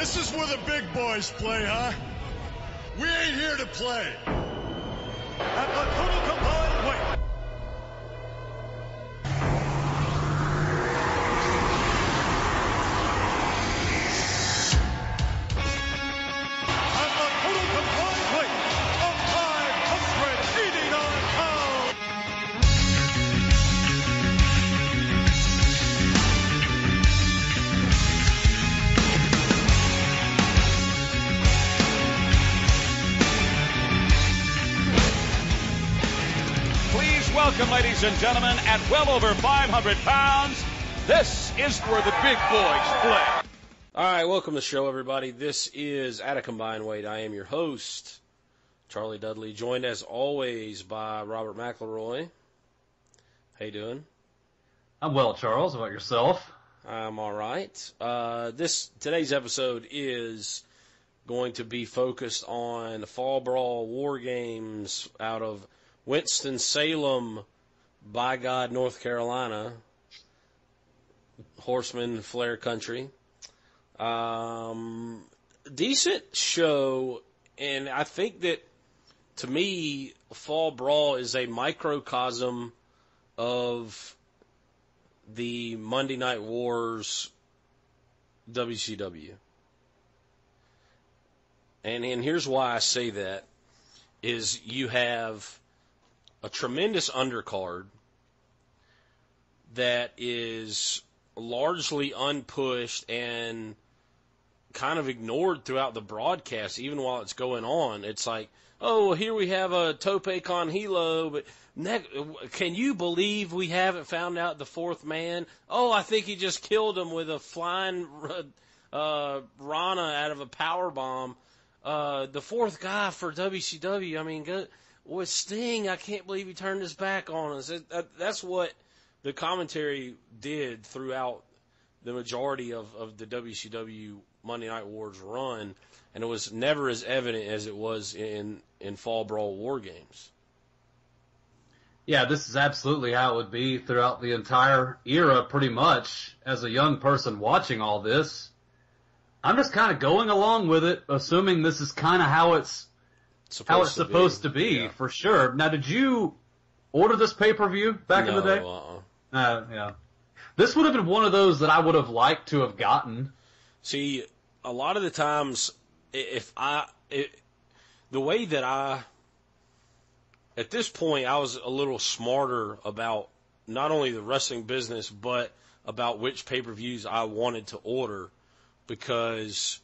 This is where the big boys play, huh? We ain't here to play. At the total combined weight. At the total combined weight of 589 pounds. Welcome, ladies and gentlemen, at well over 500 pounds, this is where the big boys play. All right, welcome to the show, everybody. This is At a Combined Weight. I am your host, Charlie Dudley, joined as always by Robert McElroy. How you doing? I'm well, Charles. How about yourself? I'm all right. Today's episode is going to be focused on the Fall Brawl War Games out of Winston-Salem, by God, North Carolina, Horseman Flair Country. Decent show, and I think that, to me, Fall Brawl is a microcosm of the Monday Night Wars WCW. And here's why I say that, is you have a tremendous undercard that is largely unpushed and kind of ignored throughout the broadcast, even while it's going on. It's like, oh, here we have a Tope con Hilo, but can you believe we haven't found out the fourth man? Oh, I think he just killed him with a flying Rana out of a power bomb. The fourth guy for WCW, I mean, with Sting, I can't believe he turned his back on us. That's what the commentary did throughout the majority of the WCW Monday Night Wars run, and it was never as evident as it was in Fall Brawl War Games. Yeah, this is absolutely how it would be throughout the entire era, pretty much. As a young person watching all this, I'm just kind of going along with it, assuming this is kind of how it's supposed to be, yeah. For sure. Now, did you order this pay-per-view back in the day? Yeah. This would have been one of those that I would have liked to have gotten. See, a lot of the times, at this point, I was a little smarter about not only the wrestling business, but about which pay-per-views I wanted to order, because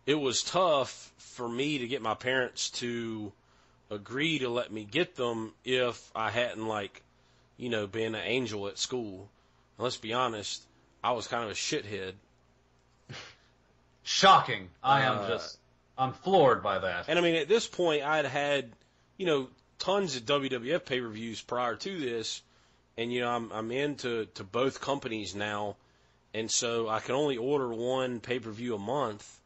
it was tough for me to get my parents to agree to let me get them if I hadn't, been an angel at school. And let's be honest, I was kind of a shithead. Shocking. I'm floored by that. And I mean, at this point, I'd had, tons of WWF pay-per-views prior to this, and, I'm into both companies now, and so I can only order one pay-per-view a month.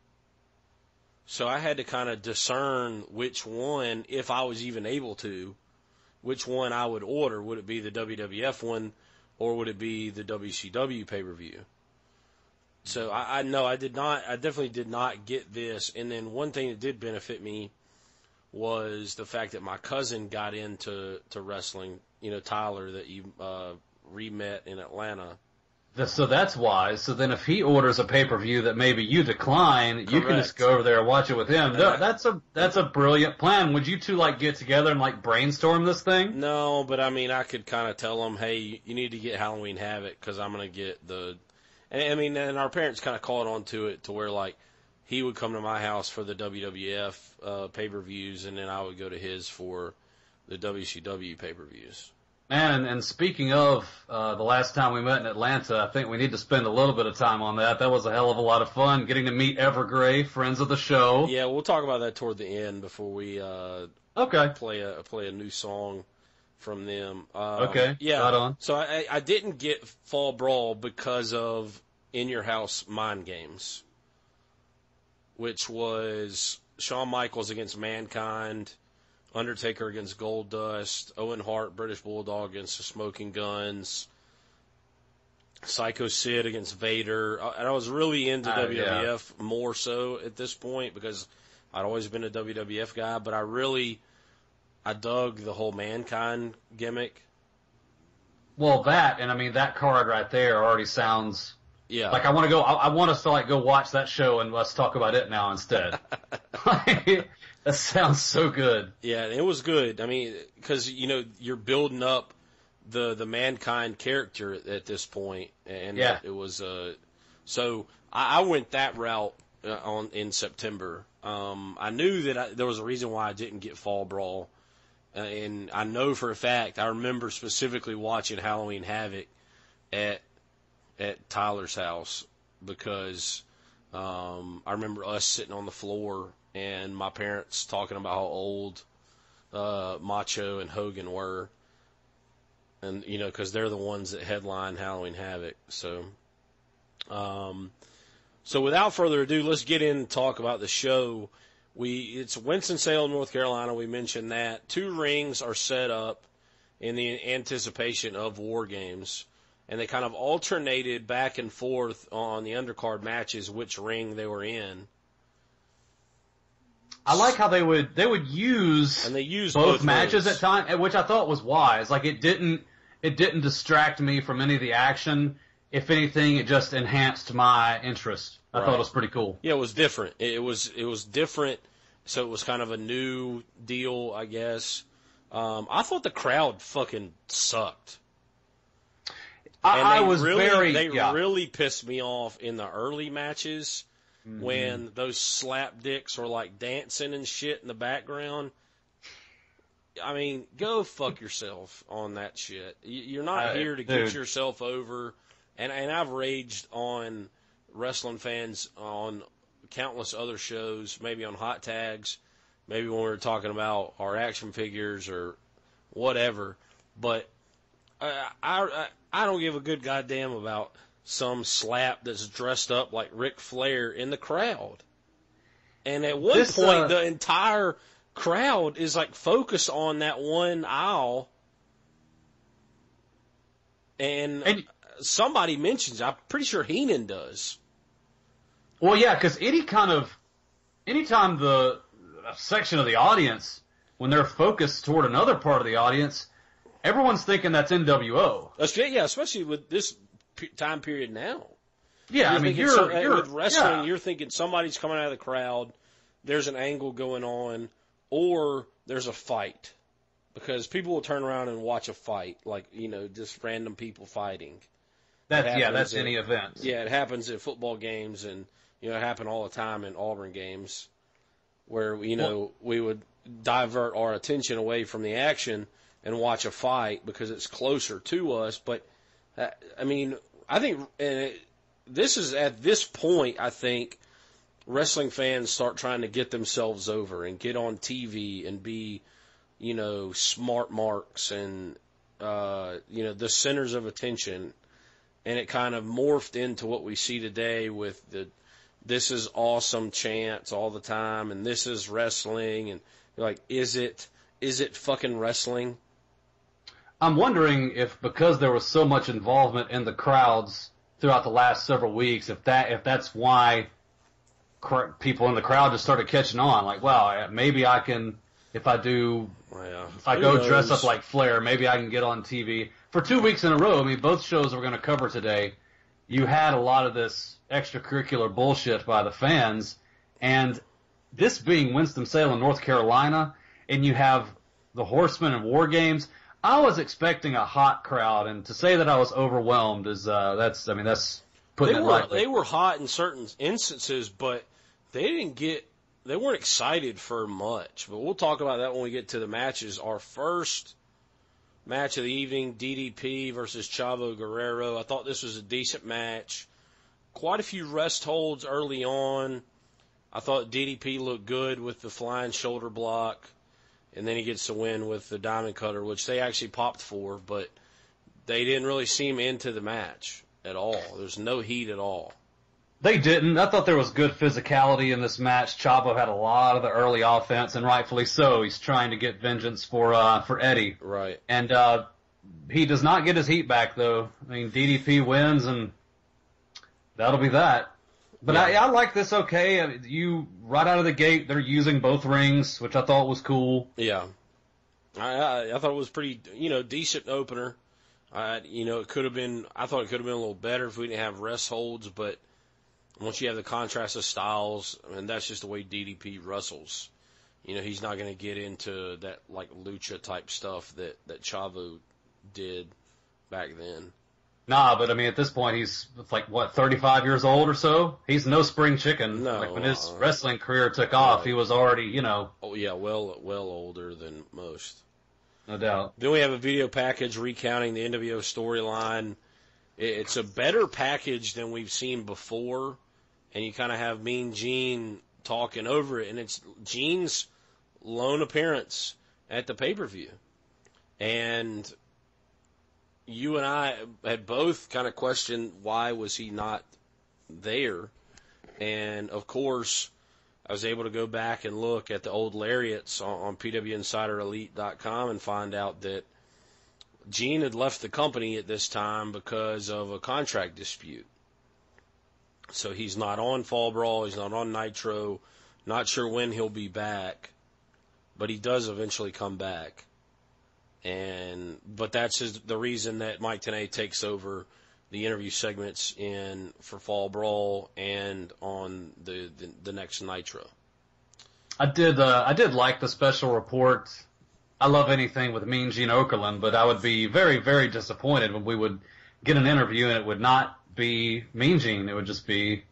So I had to kind of discern which one, if I was even able to, which one I would order. Would it be the WWF one, or would it be the WCW pay-per-view? So I definitely did not get this. And then one thing that did benefit me was the fact that my cousin got into wrestling, Tyler, that you re-met in Atlanta. So that's why. So then if he orders a pay-per-view that maybe you decline, Correct. You can just go over there and watch it with him. That's a brilliant plan. Would you two get together and brainstorm this thing? No, but I mean, I could kind of tell him, hey, you need to get Halloween Havoc because I'm going to get and our parents kind of caught on to it to where he would come to my house for the WWF pay-per-views, and then I would go to his for the WCW pay-per-views. Man, and speaking of the last time we met in Atlanta, I think we need to spend a little bit of time on that. That was a hell of a lot of fun, getting to meet Evergray, friends of the show. Yeah, we'll talk about that toward the end before we play a new song from them. Okay, yeah. Right on. So I didn't get Fall Brawl because of In Your House Mind Games, which was Shawn Michaels against Mankind, Undertaker against Goldust, Owen Hart, British Bulldog against the Smoking Guns, Psycho Sid against Vader. And I was really into WWF more so at this point because I'd always been a WWF guy, but I dug the whole Mankind gimmick. Well, that card right there already sounds like I want us to go watch that show and let's talk about it now instead. That sounds so good. Yeah, it was good. I mean, because, you're building up the Mankind character at this point, and it was so I went that route in September. I knew that there was a reason why I didn't get Fall Brawl, and I know for a fact I remember specifically watching Halloween Havoc at Tyler's house because I remember us sitting on the floor and my parents talking about how old Macho and Hogan were. And, because they're the ones that headline Halloween Havoc. So without further ado, let's get in and talk about the show. It's Winston-Salem, North Carolina. We mentioned that. 2 rings are set up in the anticipation of War Games. And they kind of alternated back and forth on the undercard matches, which ring they were in. I like how they would use and they used both matches at times, which I thought was wise. Like it didn't distract me from any of the action. If anything, it just enhanced my interest. I thought it was pretty cool. Yeah, it was different. It was different. So it was kind of a new deal, I guess. I thought the crowd fucking sucked. They really pissed me off in the early matches. Mm-hmm. When those slap dicks were like dancing and shit in the background. I mean, go fuck yourself on that shit. You're not here to get yourself over. And I've raged on wrestling fans on countless other shows, maybe on Hot Tags, maybe when we were talking about our action figures or whatever. But I don't give a good goddamn about some slap that's dressed up like Ric Flair in the crowd. And at one point, the entire crowd is like focused on that one aisle. And somebody mentions, I'm pretty sure Heenan does. Well, yeah, because anytime the section of the audience, when they're focused toward another part of the audience, everyone's thinking that's NWO. Yeah, especially with this time period now. Yeah, with wrestling, you're thinking somebody's coming out of the crowd, there's an angle going on, or there's a fight. Because people will turn around and watch a fight, like, just random people fighting. That's any event. Yeah, it happens at football games, and, it happened all the time in Auburn games, where, we would divert our attention away from the action and watch a fight because it's closer to us, but I think this is at this point, I think, wrestling fans start trying to get themselves over and get on TV and be, smart marks and, the centers of attention. And it kind of morphed into what we see today with the "this is awesome" chants all the time and "this is wrestling." And you're like, is it fucking wrestling? I'm wondering if because there was so much involvement in the crowds throughout the last several weeks, if that's why people in the crowd just started catching on. Like, wow, maybe I can, if I go dress up like Flair, maybe I can get on TV. For 2 weeks in a row, both shows we're going to cover today, you had a lot of this extracurricular bullshit by the fans, and this being Winston-Salem, North Carolina, and you have the Horsemen and War Games, I was expecting a hot crowd, and to say that I was overwhelmed is that's putting it lightly. They were hot in certain instances, but they weren't excited for much. But we'll talk about that when we get to the matches. Our first match of the evening, DDP versus Chavo Guerrero. I thought this was a decent match. Quite a few rest holds early on. I thought DDP looked good with the flying shoulder block. And then he gets the win with the Diamond Cutter, which they actually popped for, but they didn't really seem into the match at all. There's no heat at all. They didn't. I thought there was good physicality in this match. Chavo had a lot of the early offense, and rightfully so. He's trying to get vengeance for Eddie. Right. And he does not get his heat back, though. I mean, DDP wins, and that'll be that. But I like this okay. I mean, right out of the gate, they're using both rings, which I thought was cool. Yeah. I thought it was pretty, decent opener. It could have been, I thought it could have been a little better if we didn't have rest holds, but once you have the contrast of styles, I mean, that's just the way DDP wrestles. He's not going to get into that, like, lucha type stuff that Chavo did back then. Nah, but I mean, at this point, he's like, 35 years old or so? He's no spring chicken. No. Like, when his wrestling career took off, he was already, Oh, yeah, well older than most. No doubt. Then we have a video package recounting the NWO storyline. It's a better package than we've seen before, and you kind of have Mean Gene talking over it, and it's Gene's lone appearance at the pay-per-view. And you and I had both kind of questioned why was he not there. And, of course, I was able to go back and look at the old lariats on PWInsiderElite.com and find out that Gene had left the company at this time because of a contract dispute. So he's not on Fall Brawl, he's not on Nitro, not sure when he'll be back, but he does eventually come back. But that's the reason that Mike Tenay takes over the interview segments for Fall Brawl and on the next Nitro. I did like the special report. I love anything with Mean Gene Okerlund, but I would be very, very disappointed when we would get an interview and it would not be Mean Gene. It would be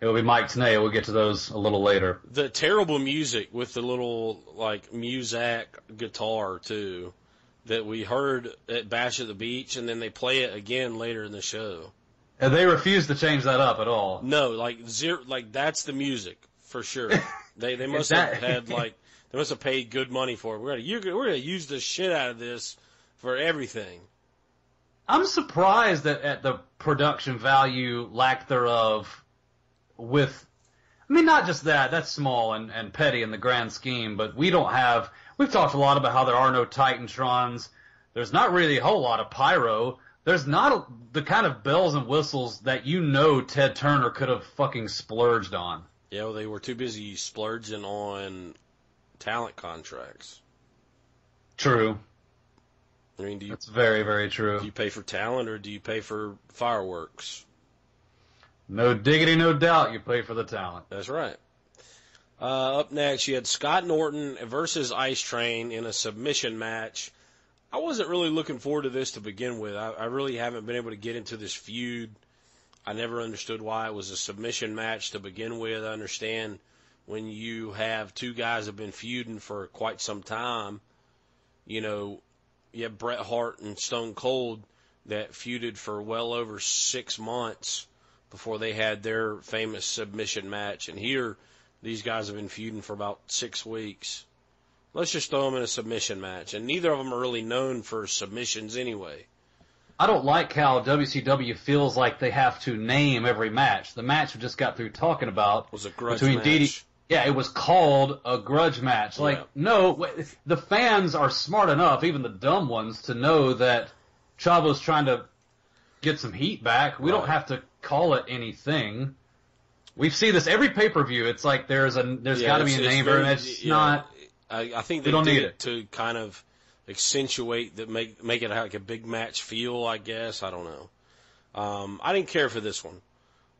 Mike Tenay. We'll get to those a little later. The terrible music with the little, like, Muzak guitar, too, that we heard at Bash at the Beach, and then they play it again later in the show. And they refuse to change that up at all. No, that's the music for sure. They must have had they must have paid good money for it. We're gonna use the shit out of this for everything. I'm surprised at the production value, lack thereof, not just that's small and petty in the grand scheme, but we've talked a lot about how there are no Titantrons. There's not really a whole lot of pyro. There's not the kind of bells and whistles that Ted Turner could have fucking splurged on. Yeah, well, they were too busy splurging on talent contracts. True. I mean, that's very, very true. Do you pay for talent or do you pay for fireworks? No diggity, no doubt, you pay for the talent. That's right. Up next, you had Scott Norton versus Ice Train in a submission match. I wasn't really looking forward to this to begin with. I really haven't been able to get into this feud. I never understood why it was a submission match to begin with. I understand when you have two guys have been feuding for quite some time. You have Bret Hart and Stone Cold that feuded for well over 6 months before they had their famous submission match. And here, these guys have been feuding for about 6 weeks. Let's just throw them in a submission match. And neither of them are really known for submissions anyway. I don't like how WCW feels like they have to name every match. The match we just got through talking about was a grudge between match. Yeah, it was called a grudge match. No, the fans are smart enough, even the dumb ones, to know that Chavo's trying to get some heat back. We don't have to call it anything. We see this every pay-per-view. It's like there's got to be a namer, and it's not. I think they don't did need it to kind of accentuate that, make it like a big match feel, I guess. I don't know. I didn't care for this one.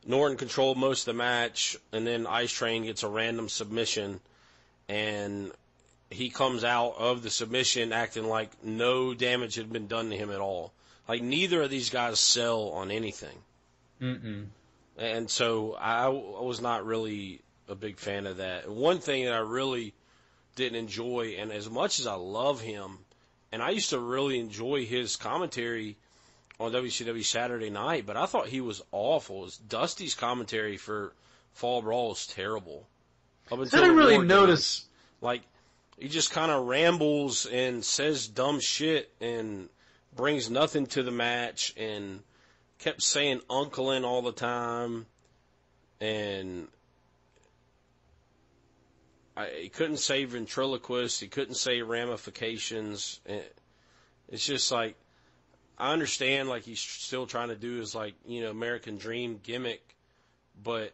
Norton controlled most of the match, and then Ice Train gets a random submission, and he comes out of the submission acting like no damage had been done to him at all. Like, neither of these guys sell on anything. Mm-mm. And so I was not really a big fan of that. One thing that I really didn't enjoy, and as much as I love him, and I used to really enjoy his commentary on WCW Saturday Night, but I thought he was awful. Dusty's commentary for Fall Brawl was terrible. Up until I didn't really War notice. Games. Like, he just kind of rambles and says dumb shit and brings nothing to the match and kept saying unclein all the time. And he couldn't say ventriloquist. He couldn't say ramifications. It's just like, I understand, like, he's still trying to do his, like, American Dream gimmick, but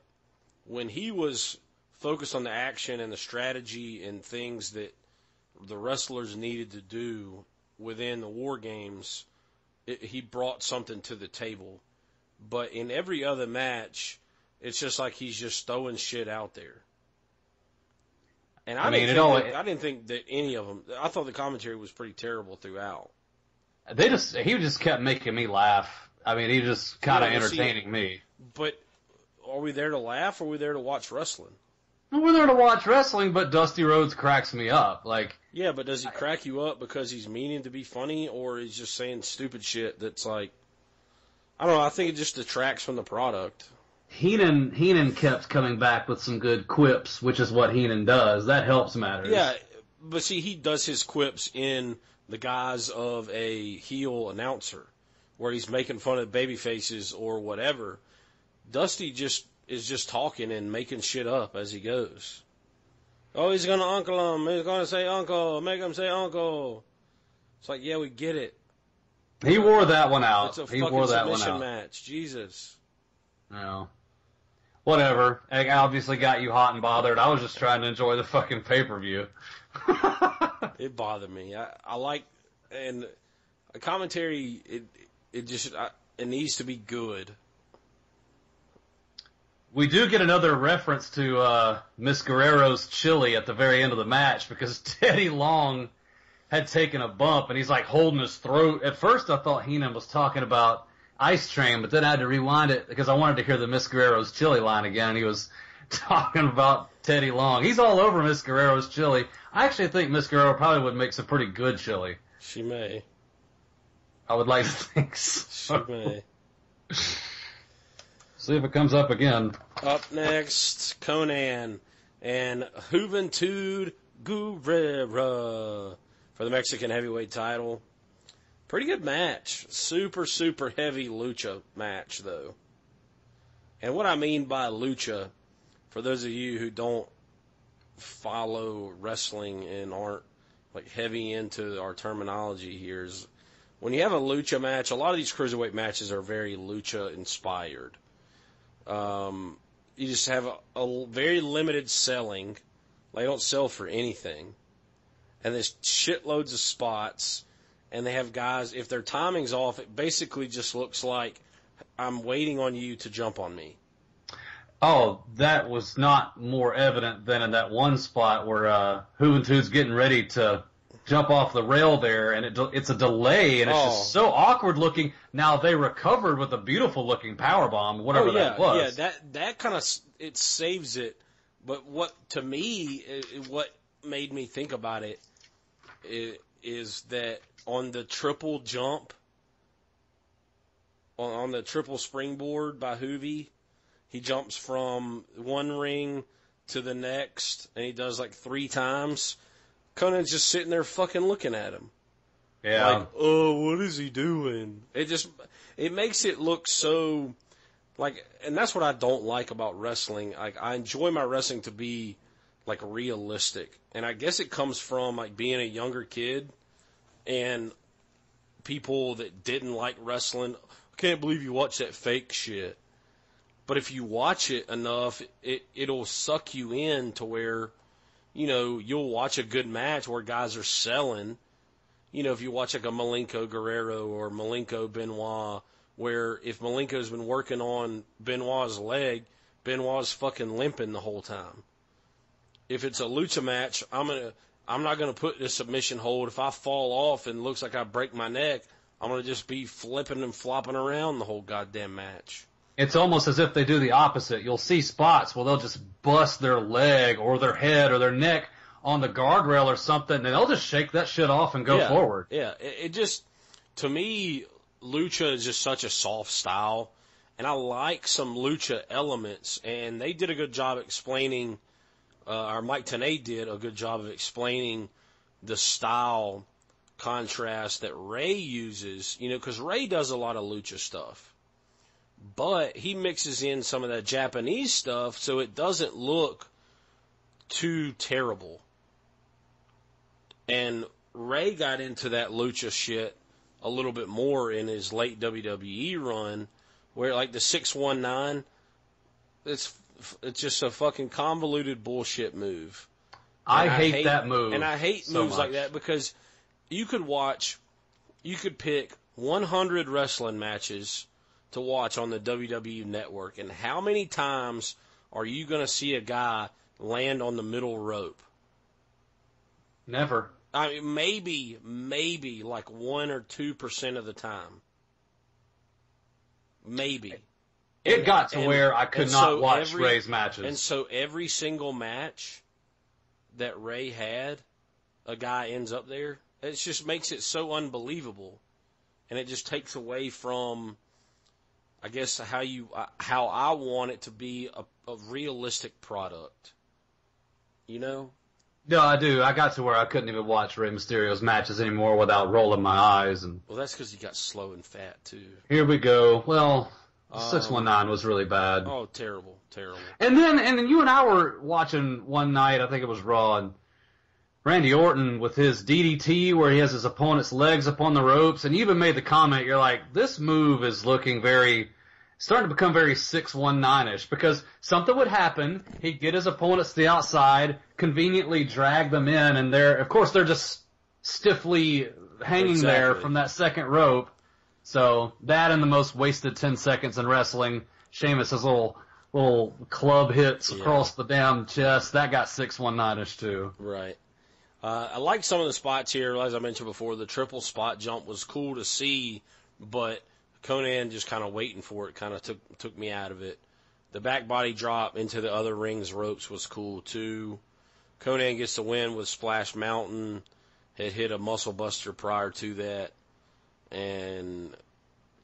when he was focused on the action and the strategy and things that the wrestlers needed to do within the War Games, he brought something to the table. But in every other match, it's just like he's just throwing shit out there. And I didn't think that any of them. I thought the commentary was pretty terrible throughout. He just kept making me laugh. I mean, he just kind of entertaining me. But are we there to laugh, or are we there to watch wrestling? We're there to watch wrestling, but Dusty Rhodes cracks me up. Yeah, but does he crack you up because he's meaning to be funny, or he's just saying stupid shit that's like, I don't know, I think it just detracts from the product. Heenan kept coming back with some good quips, which is what Heenan does. That helps matters. Yeah, but see, he does his quips in the guise of a heel announcer, where he's making fun of baby faces or whatever. Dusty is just talking and making shit up as he goes. Oh, he's going to uncle him. He's going to say uncle. Make him say uncle. It's like, yeah, we get it. He wore that one out. It's a he fucking wore that submission one out. match. Jesus. No. Whatever. I obviously got you hot and bothered. I was just trying to enjoy the fucking pay-per-view. It bothered me. I like, and a commentary, it needs to be good. We do get another reference to Miss Guerrero's chili at the very end of the match, because Teddy Long had taken a bump and he's like holding his throat. At first I thought Heenan was talking about Ice Train, but then I had to rewind it because I wanted to hear the Miss Guerrero's chili line again, and he was talking about Teddy Long. He's all over Miss Guerrero's chili. I actually think Miss Guerrero probably would make some pretty good chili. She may. I would like to think so. She may. See if it comes up again. Up next, Conan and Juventud Guerrera for the Mexican heavyweight title. Pretty good match. Super, super heavy lucha match, though. And what I mean by lucha, for those of you who don't follow wrestling and aren't like heavy into our terminology here, is when you have a lucha match, a lot of these cruiserweight matches are very lucha inspired. You just have a very limited selling. They don't sell for anything. And there's shitloads of spots. And they have guys, if their timing's off, it basically just looks like I'm waiting on you to jump on me. Oh, that was not more evident than in that one spot where Juventud's getting ready to jump off the rail there, and it's a delay, and it's just so awkward looking. Now they recovered with a beautiful looking power-bomb, whatever that was. Yeah, that kind of, it saves it. But what made me think about it is that on the triple jump, on the triple springboard by Hoovy, he jumps from one ring to the next, and he does like 3 times. Conan's just sitting there fucking looking at him. Yeah. Like, oh, what is he doing? It makes it look so, like, and that's what I don't like about wrestling. Like, I enjoy my wrestling to be, like, realistic. And I guess it comes from, like, being a younger kid and people that didn't like wrestling. I can't believe you watch that fake shit. But if you watch it enough, it'll suck you in to where, you'll watch a good match where guys are selling. If you watch like a Malenko Guerrero or Malenko Benoit, where if Malenko's been working on Benoit's leg, Benoit's fucking limping the whole time. If it's a lucha match, I'm not gonna put the submission hold. If I fall off and it looks like I break my neck, I'm gonna just be flipping and flopping around the whole goddamn match. It's almost as if they do the opposite. You'll see spots where they'll just bust their leg or their head or their neck on the guardrail or something, and they'll just shake that shit off and go forward. Yeah, it just, to me, lucha is just such a soft style, and I like some lucha elements, and they did a good job explaining, or Mike Tenay did a good job of explaining the style contrast that Ray uses, because Ray does a lot of lucha stuff. But he mixes in some of that Japanese stuff so it doesn't look too terrible. And Ray got into that lucha shit a little bit more in his late WWE run, where like the 619, it's just a fucking convoluted bullshit move. I hate that move. And I hate so moves much. like that because you could pick 100 wrestling matches to watch on the WWE network, and how many times are you going to see a guy land on the middle rope? Never. I mean, maybe like 1 or 2% of the time. Maybe. It got to where I could not watch Ray's matches. And so every single match that Ray had, a guy ends up there. It just makes it so unbelievable. And it just takes away from, I guess, how I want it to be a realistic product. You know? No, I do. I got to where I couldn't even watch Rey Mysterio's matches anymore without rolling my eyes. And well, that's because he got slow and fat, too. Here we go. Well, 619 was really bad. Oh, terrible. And then you and I were watching one night, I think it was Raw, and Randy Orton with his DDT where he has his opponent's legs up on the ropes, and you even made the comment, you're like, this move is looking starting to become very 619-ish, because something would happen, he'd get his opponents to the outside, conveniently drag them in, and of course they're just stiffly hanging there from that second rope. So that and the most wasted 10 seconds in wrestling, Sheamus' little club hits across the damn chest, that got 619-ish too. Right. I like some of the spots here. As I mentioned before, the triple spot jump was cool to see, but Conan just kind of waiting for it kind of took me out of it. The back body drop into the other ring's ropes was cool too. Conan gets the win with Splash Mountain. Had hit a muscle buster prior to that. And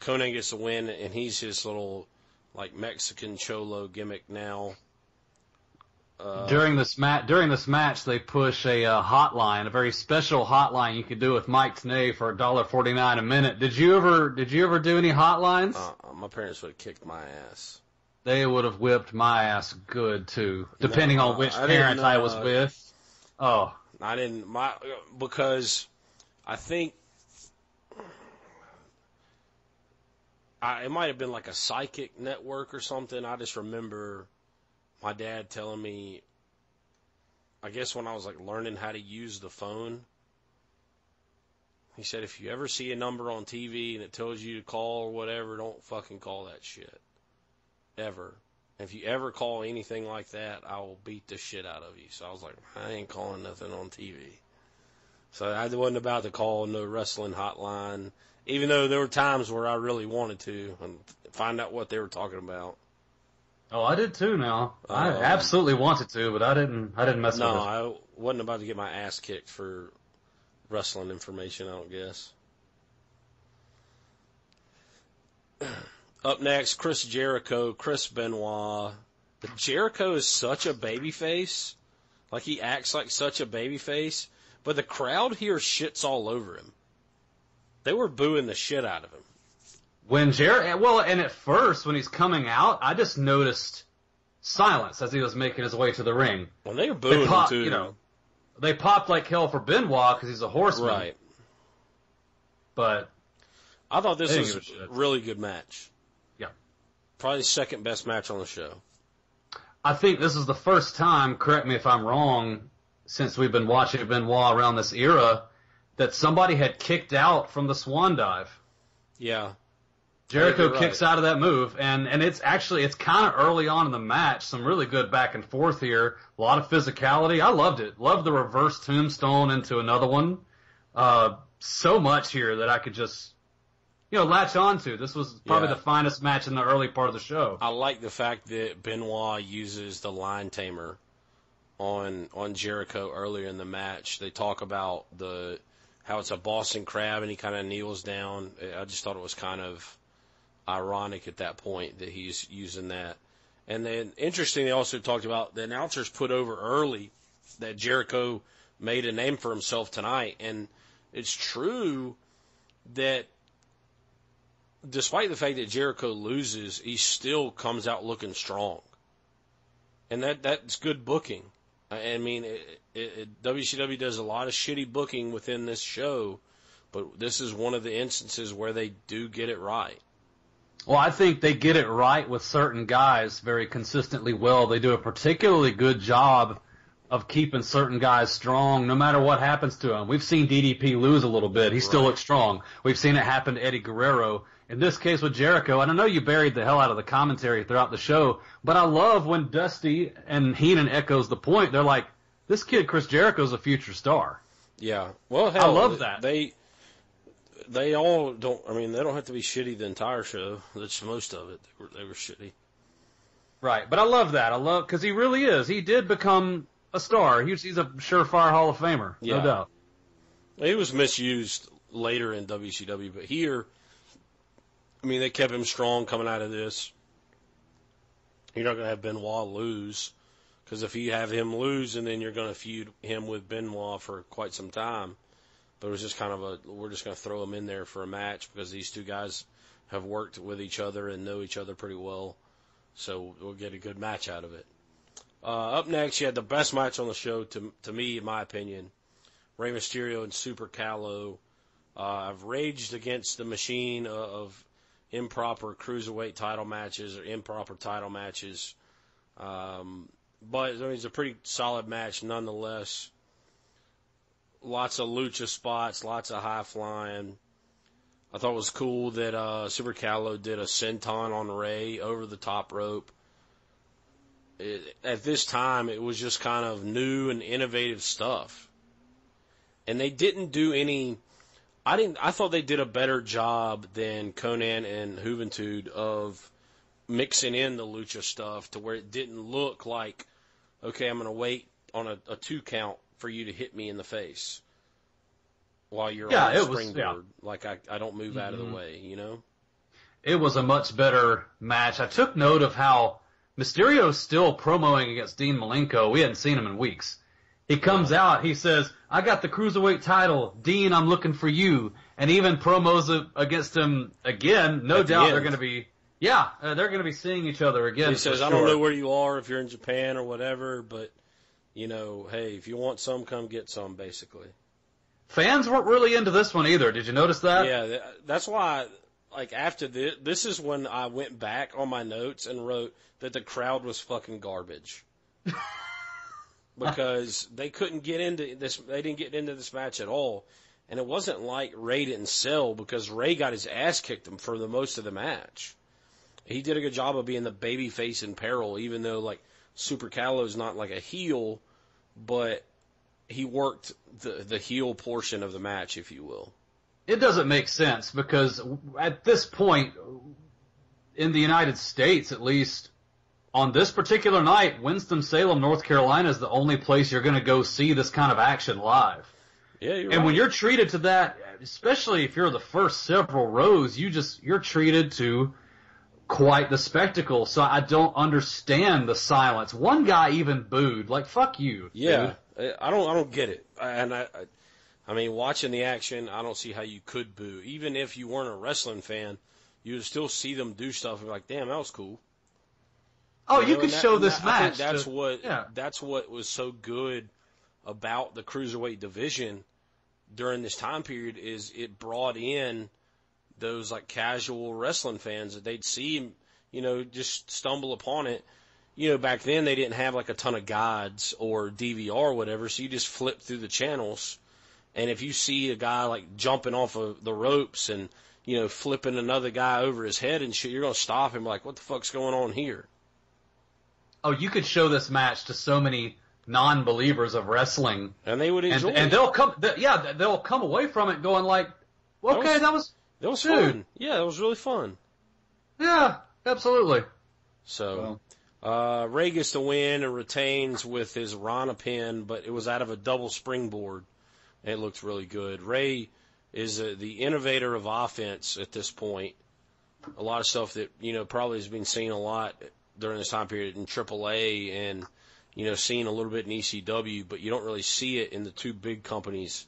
Conan gets the win, and he's his little like Mexican cholo gimmick now. During this match, they push a hotline, a very special hotline you could do with Mike Tenay for $1.49 a minute. Did you ever do any hotlines? My parents would have kicked my ass. They would have whipped my ass good too, depending on which parent I was with. Oh, I didn't. Because I think it might have been like a psychic network or something. I just remember my dad telling me, I guess when I was like learning how to use the phone, he said, if you ever see a number on TV and it tells you to call or whatever, don't fucking call that shit. Ever. If you ever call anything like that, I will beat the shit out of you. So I was like, I ain't calling nothing on TV. So I wasn't about to call no wrestling hotline, even though there were times where I really wanted to and find out what they were talking about. Oh, I did too now. I absolutely wanted to, but I didn't mess with it. No, I wasn't about to get my ass kicked for wrestling information, I don't guess. Up next, Chris Jericho, Chris Benoit. But Jericho is such a babyface. Like, he acts like such a babyface. But the crowd here shits all over him. They were booing the shit out of him. And at first, when he's coming out, I just noticed silence as he was making his way to the ring. Well, they were booing him, too. You know, they popped like hell for Benoit because he's a horseman. Right. But I thought this was a really good match. Yeah. Probably the second best match on the show. I think this is the first time, correct me if I'm wrong, since we've been watching Benoit around this era, that somebody had kicked out from the Swan Dive. Yeah. Jericho kicks out of that move, and it's kind of early on in the match. Some really good back and forth here. A lot of physicality. I loved it. Loved the reverse tombstone into another one. So much here that I could just, latch on to. This was probably the finest match in the early part of the show. I like the fact that Benoit uses the line tamer on Jericho earlier in the match. They talk about how it's a Boston Crab and he kind of kneels down. I just thought it was kind of ironic at that point that he's using that. And then, interesting, they also talked about the announcers put over early that Jericho made a name for himself tonight. And it's true that despite the fact that Jericho loses, he still comes out looking strong. And that's good booking. I mean, WCW does a lot of shitty booking within this show, But this is one of the instances where they do get it right. Well, I think they get it right with certain guys very consistently well. They do a particularly good job of keeping certain guys strong no matter what happens to them. We've seen DDP lose a little bit. He still looks strong. We've seen it happen to Eddie Guerrero. In this case with Jericho, and I know you buried the hell out of the commentary throughout the show, but I love when Dusty and Heenan echoes the point. They're like, this kid Chris Jericho's a future star. Yeah. Well, hell, I love that. They all don't. I mean, they don't have to be shitty the entire show. That's most of it. They were shitty. Right, but I love that. I love because he really is. He did become a star. He's a surefire Hall of Famer, no doubt. He was misused later in WCW, but here, I mean, they kept him strong coming out of this. You're not going to have Benoit lose, because if you have him lose, and then you're going to feud him with Benoit for quite some time. But it was just kind of we're just going to throw him in there for a match because these two guys have worked with each other and know each other pretty well. So we'll get a good match out of it. Up next, you had the best match on the show, to me, in my opinion. Rey Mysterio and Super Callow. I've raged against the machine of improper cruiserweight title matches or improper title matches. But I mean, it's a pretty solid match nonetheless. Lots of lucha spots, lots of high flying. I thought it was cool that Super Callow did a senton on Rey over the top rope. At this time, it was just kind of new and innovative stuff. And they didn't do any... I thought they did a better job than Conan and Juventud of mixing in the lucha stuff to where it didn't look like, okay, I'm going to wait on a 2 count for you to hit me in the face while you're on the springboard. Like I don't move out of the way, you know? It was a much better match. I took note of how Mysterio's still promoing against Dean Malenko. We hadn't seen him in weeks. He comes out, he says, I got the Cruiserweight title. Dean, I'm looking for you. And even promos against him again. No doubt they're going to be, they're going to be seeing each other again. He says, I don't know where you are, if you're in Japan or whatever, but, you know, hey, if you want some, come get some, basically. Fans weren't really into this one either. Did you notice that? Yeah, that's why, like, after this is when I went back on my notes and wrote that the crowd was fucking garbage. Because they couldn't get into this, they didn't get into this match at all. And it wasn't like Ray didn't sell, because Ray got his ass kicked him for the most of the match. He did a good job of being the babyface in peril, even though, like, Super Callow's not like a heel, but he worked the heel portion of the match, if you will. It doesn't make sense, because at this point, in the United States at least, on this particular night, Winston-Salem, North Carolina is the only place you're going to go see this kind of action live. Yeah, you're And when you're treated to that, especially if you're the first several rows, you're treated to quite the spectacle. So I don't understand the silence. One guy even booed, like, fuck you. Yeah, dude. I don't get it. And I mean, watching the action, I don't see how you could boo. Even if you weren't a wrestling fan, you would still see them do stuff and be like, damn, that was cool. Oh, you could show this match. I think that's what was so good about the Cruiserweight division during this time period, is it brought in those, like, casual wrestling fans that they'd see, you know, just stumble upon it. You know, back then they didn't have, like, a ton of guides or DVR or whatever, so you just flip through the channels, and if you see a guy, like, jumping off of the ropes and, you know, flipping another guy over his head and shit, you're going to stop him like, what the fuck's going on here? Oh, you could show this match to so many non-believers of wrestling, and they would enjoy it. And they'll come away from it going like, okay, that was fun. Yeah, it was really fun. Yeah, absolutely. So, Ray gets the win and retains with his Rana pin, but it was out of a double springboard, and it looked really good. Ray is the innovator of offense at this point. A lot of stuff that, you know, probably has been seen a lot during this time period in AAA and, you know, seen a little bit in ECW, but you don't really see it in the two big companies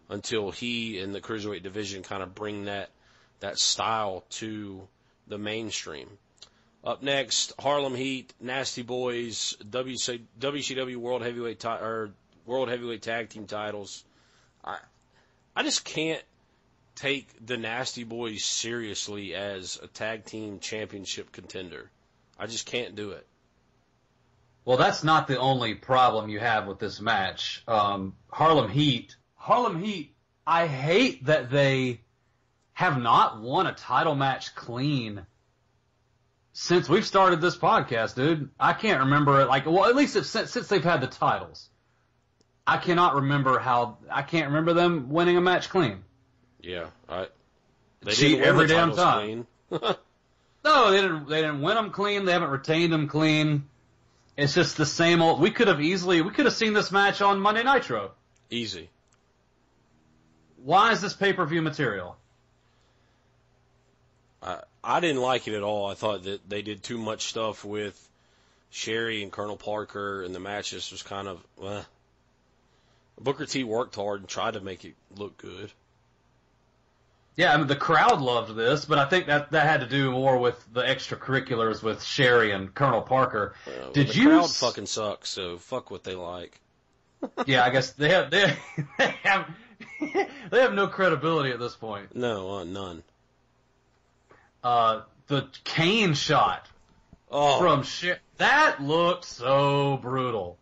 until he and the Cruiserweight division kind of bring that style to the mainstream. Up next, Harlem Heat, Nasty Boys, WCW World Heavyweight Tag Team titles. I just can't take the Nasty Boys seriously as a tag team championship contender. I just can't do it. Well, that's not the only problem you have with this match. Harlem Heat, I hate that they have not won a title match clean since we've started this podcast, dude. I can't remember it. At least since they've had the titles. I can't remember them winning a match clean. Yeah, they cheat didn't win every the damn titles time. clean. No, they didn't win them clean. They haven't retained them clean. It's just the same old. We could have seen this match on Monday Nitro. Easy. Why is this pay-per-view material? I didn't like it at all. I thought that they did too much stuff with Sherry and Colonel Parker, and the match just was kind of, Booker T worked hard and tried to make it look good. Yeah, I mean, the crowd loved this, but I think that had to do more with the extracurriculars with Sherry and Colonel Parker. The crowd fucking sucks, so fuck what they like. Yeah, I guess they have no credibility at this point. No, none. The cane shot from Sherry, that looked so brutal.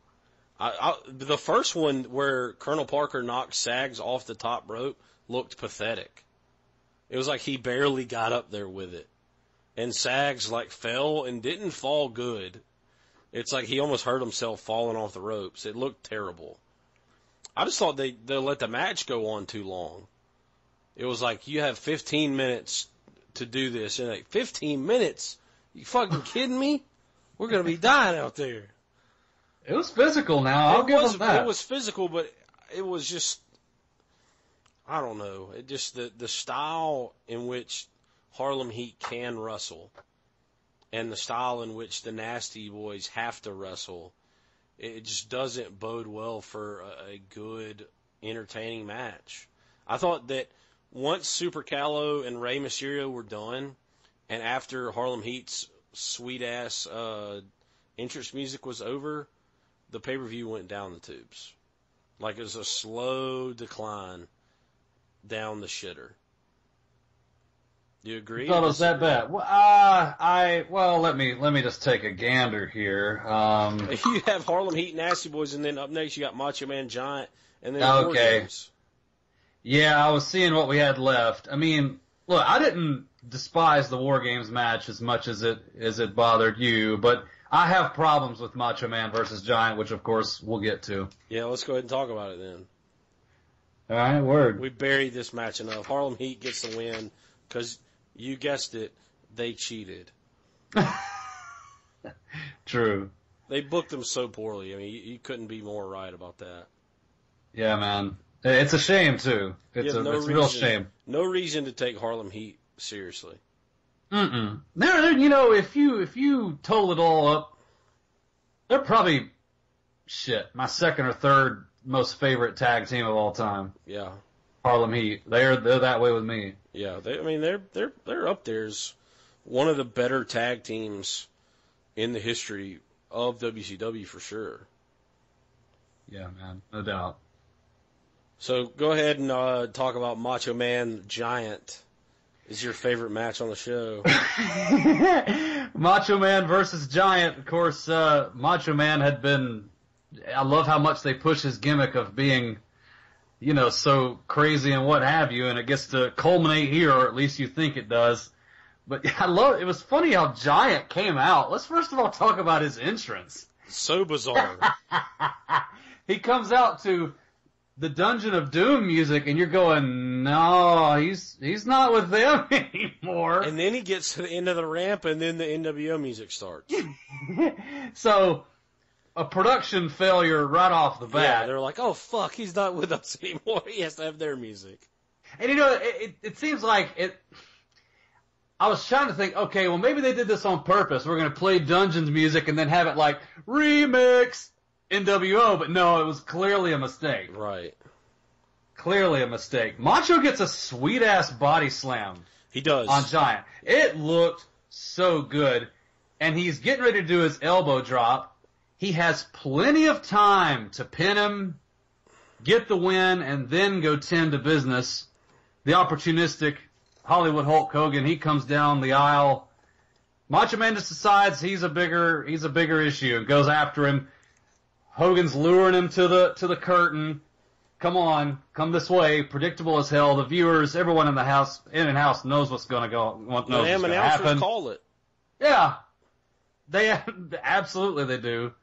The first one where Colonel Parker knocked Sags off the top rope looked pathetic. It was like he barely got up there with it. And Sags, fell and didn't fall good. It's like he almost hurt himself falling off the ropes. It looked terrible. I just thought they let the match go on too long. It was like, you have 15 minutes to do this. And 15 minutes? You fucking kidding me? We're going to be dying out there. It was physical now. I'll give them that. It was physical, but it was just, I don't know. It just the style in which Harlem Heat can wrestle and the style in which the Nasty Boys have to wrestle, it just doesn't bode well for a good, entertaining match. I thought that once Super Callow and Rey Mysterio were done, and after Harlem Heat's sweet-ass entrance music was over, the pay-per-view went down the tubes. Like it was a slow decline down the shitter. Do you agree? I thought it was that bad. Well, let me just take a gander here. You have Harlem Heat, Nasty Boys, and then up next you got Macho Man, Giant, and then War okay. Games. Yeah, I was seeing what we had left. I mean, look, I didn't despise the War Games match as much as it bothered you, but I have problems with Macho Man versus Giant, which of course we'll get to. Yeah, let's go ahead and talk about it then. All right, word. We buried this match enough. Harlem Heat gets the win because, you guessed it, they cheated. True. They booked them so poorly. I mean, you couldn't be more right about that. Yeah, man. It's a shame, too. It's a real shame. No reason to take Harlem Heat seriously. Mm-mm. If you total it all up, they're probably, my second or third most favorite tag team of all time. Yeah. Harlem Heat. They're that way with me. Yeah, they're up there as one of the better tag teams in the history of WCW for sure. Yeah, man, no doubt. So go ahead and talk about Macho Man Giant. Is your favorite match on the show? Macho Man versus Giant. Of course, Macho Man had been. I love how much they push his gimmick of being, so crazy and what have you, and it gets to culminate here, or at least you think it does. But it was funny how Giant came out. Let's first of all talk about his entrance. So bizarre. He comes out to the Dungeon of Doom music, and you're going, no, he's not with them anymore. And then he gets to the end of the ramp, and then the NWO music starts. So, a production failure right off the bat. Yeah, they're like, oh, fuck, he's not with us anymore. He has to have their music. And, it seems like it... I was trying to think, okay, well, maybe they did this on purpose. We're going to play Dungeons music and then have it like, remix NWO, but no, it was clearly a mistake. Right. Clearly a mistake. Macho gets a sweet-ass body slam. He does. On Giant. It looked so good. And he's getting ready to do his elbow drop. He has plenty of time to pin him, get the win, and then go tend to business. the opportunistic Hollywood Hulk Hogan, he comes down the aisle. Macho Man just decides he's a bigger issue and goes after him. Hogan's luring him to the curtain. Come on, come this way. Predictable as hell. The viewers, everyone in and house knows what's going to go. Knows The what's going to happen. call it. Yeah, they absolutely they do.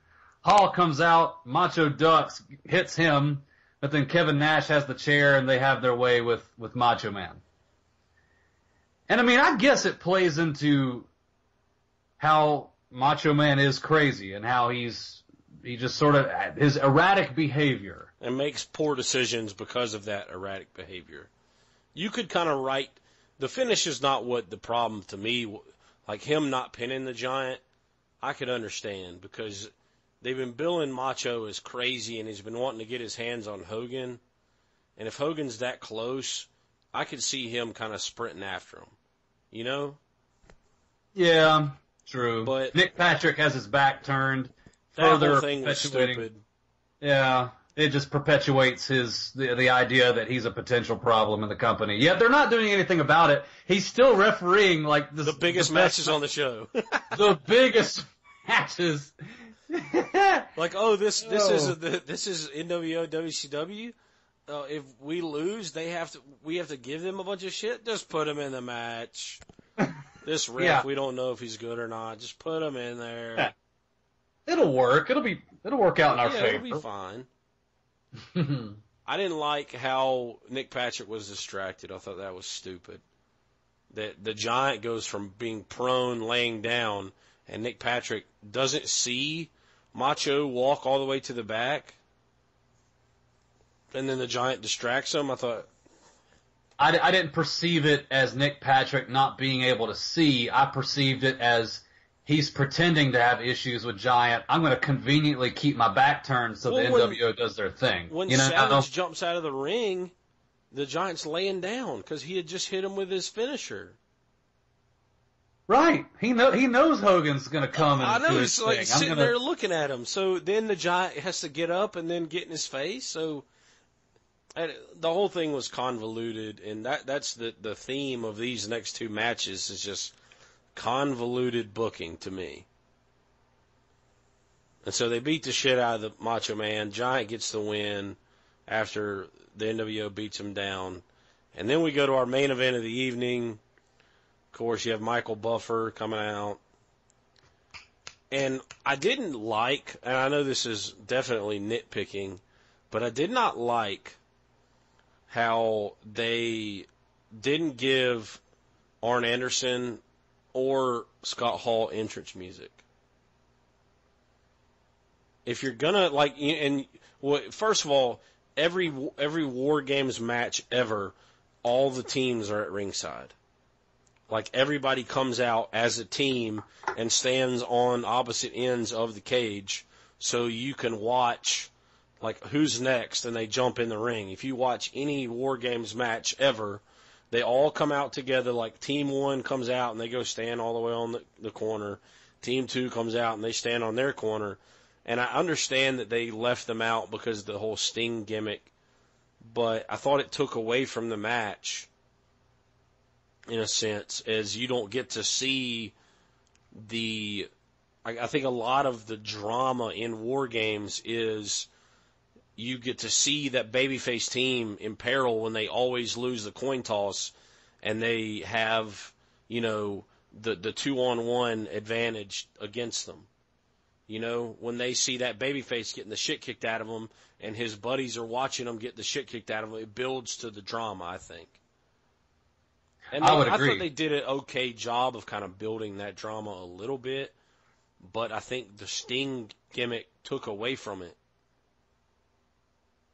Hall comes out, Macho ducks, hits him, but then Kevin Nash has the chair and they have their way with Macho Man. And I mean, I guess it plays into how Macho Man is crazy and how he just sort of, his erratic behavior. And makes poor decisions because of that erratic behavior. You could kind of write, the finish is not what the problem to me, like him not pinning the Giant, I could understand because they've been billing Macho as crazy and he's been wanting to get his hands on Hogan. And if Hogan's that close, I could see him kind of sprinting after him. You know? Yeah, true. But Nick Patrick has his back turned. That whole thing was stupid. Yeah, it just perpetuates the idea that he's a potential problem in the company. Yet they're not doing anything about it. He's still refereeing like the biggest matches on the show. The biggest matches. Like, oh, this is NWO WCW. If we lose, we have to give them a bunch of shit. Just put them in the match. This ref, we don't know if he's good or not. Just put him in there. Yeah. It'll work. It'll work out in our favor. It'll be fine. I didn't like how Nick Patrick was distracted. I thought that was stupid. That the Giant goes from being prone, laying down, and Nick Patrick doesn't see Macho walk all the way to the back, and then the Giant distracts him. I thought, I didn't perceive it as Nick Patrick not being able to see. I perceived it as he's pretending to have issues with Giant. I'm going to conveniently keep my back turned so the NWO does their thing. When Savage jumps out of the ring, the Giant's laying down because he had just hit him with his finisher. Right. He knows Hogan's going to come and I know, do he's his like thing. sitting there looking at him. So then the Giant has to get up and then get in his face. So the whole thing was convoluted, and that's the theme of these next two matches is just convoluted booking to me. And so they beat the shit out of the Macho Man. Giant gets the win after the NWO beats him down. And then we go to our main event of the evening. Of course, you have Michael Buffer coming out. And I didn't like, and I know this is definitely nitpicking, but I did not like how they didn't give Arn Anderson or Scott Hall entrance music. If you're gonna first of all, every War Games match ever, all the teams are at ringside. Like everybody comes out as a team and stands on opposite ends of the cage, so you can watch like who's next, and they jump in the ring. If you watch any War Games match ever, they all come out together, like Team 1 comes out and they go stand all the way on the corner. Team 2 comes out and they stand on their corner. And I understand that they left them out because of the whole Sting gimmick, but I thought it took away from the match, in a sense, as you don't get to see I think a lot of the drama in War Games is you get to see that babyface team in peril when they always lose the coin toss and they have, the 2-on-1 advantage against them. When they see that babyface getting the shit kicked out of him and his buddies are watching him get the shit kicked out of him, it builds to the drama, I think. And I would agree. I thought they did an okay job of kind of building that drama a little bit, but I think the Sting gimmick took away from it,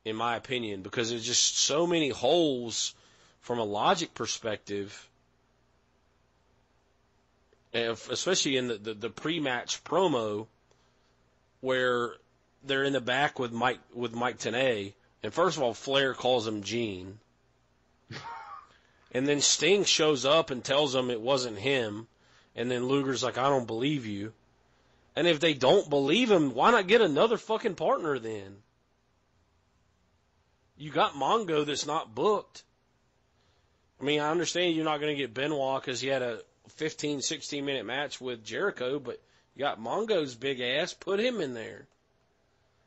in my opinion, because there's just so many holes from a logic perspective, especially in the pre-match promo, where they're in the back with Mike Tenay, and first of all, Flair calls him Gene, and then Sting shows up and tells him it wasn't him, and then Luger's like, I don't believe you. And if they don't believe him, why not get another fucking partner then? You got Mongo that's not booked. I mean, I understand you're not going to get Benoit because he had a 15, 16-minute match with Jericho, but you got Mongo's big ass. Put him in there.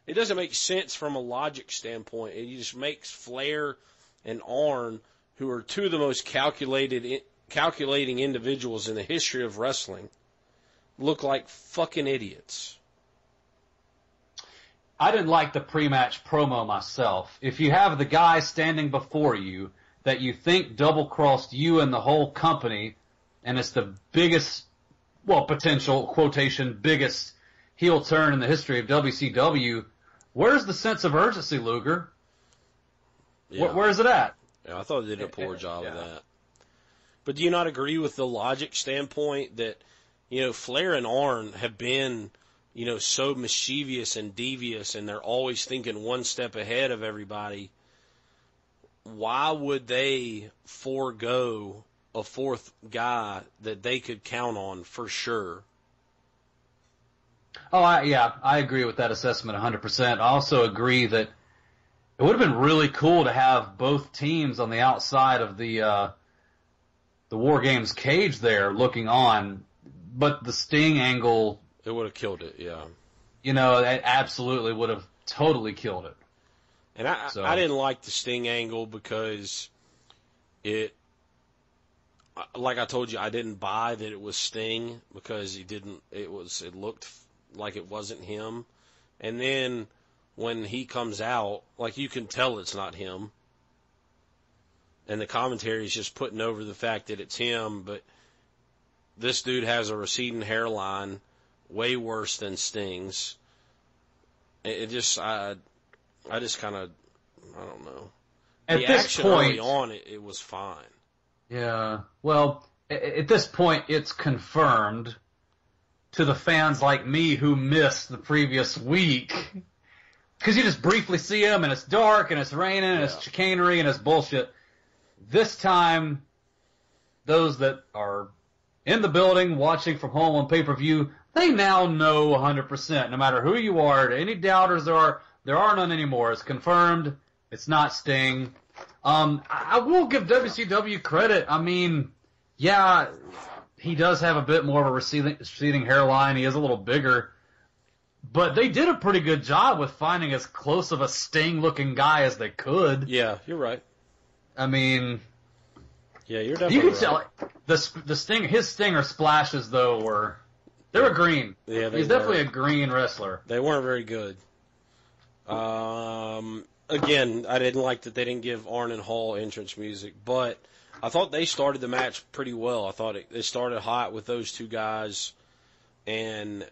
It doesn't make sense from a logic standpoint. It just makes Flair and Arn, who are two of the most calculating individuals in the history of wrestling, look like fucking idiots. I didn't like the pre-match promo myself. If you have the guy standing before you that you think double-crossed you and the whole company, and it's the biggest, well, potential, quotation, biggest heel turn in the history of WCW, where's the sense of urgency, Luger? Yeah. Where is it at? Yeah, I thought they did a poor job of that. But do you not agree with the logic standpoint that, Flair and Arn have been, so mischievous and devious, and they're always thinking one step ahead of everybody? Why would they forego a fourth guy that they could count on for sure? Oh, I agree with that assessment 100%. I also agree that it would have been really cool to have both teams on the outside of the War Games cage there looking on, but the Sting angle... It would have killed it, yeah. It absolutely would have totally killed it. And I didn't like the Sting angle because it... Like I told you, I didn't buy that it was Sting because it looked like it wasn't him. And then when he comes out, like you can tell it's not him. And the commentary is just putting over the fact that it's him, but this dude has a receding hairline, way worse than Sting's. I just kind of, I don't know. At the this action point, early on, it was fine. Yeah, well, at this point, it's confirmed to the fans like me who missed the previous week. Because you just briefly see him, and it's dark, and it's raining, and it's chicanery, and it's bullshit. This time, those that are in the building watching from home on pay-per-view, they now know 100%. No matter who you are, any doubters there are none anymore. It's confirmed. It's not Sting. I will give WCW credit. I mean, yeah, he does have a bit more of a receding hairline. He is a little bigger. But they did a pretty good job with finding as close of a Sting-looking guy as they could. Yeah, you're right. I mean... Yeah, you're definitely You can tell his Stinger splashes, though, they were green. Yeah, He's definitely a green wrestler. They weren't very good. Again, I didn't like that they didn't give Arn and Hall entrance music, but I thought they started the match pretty well. I thought it started hot with those two guys, and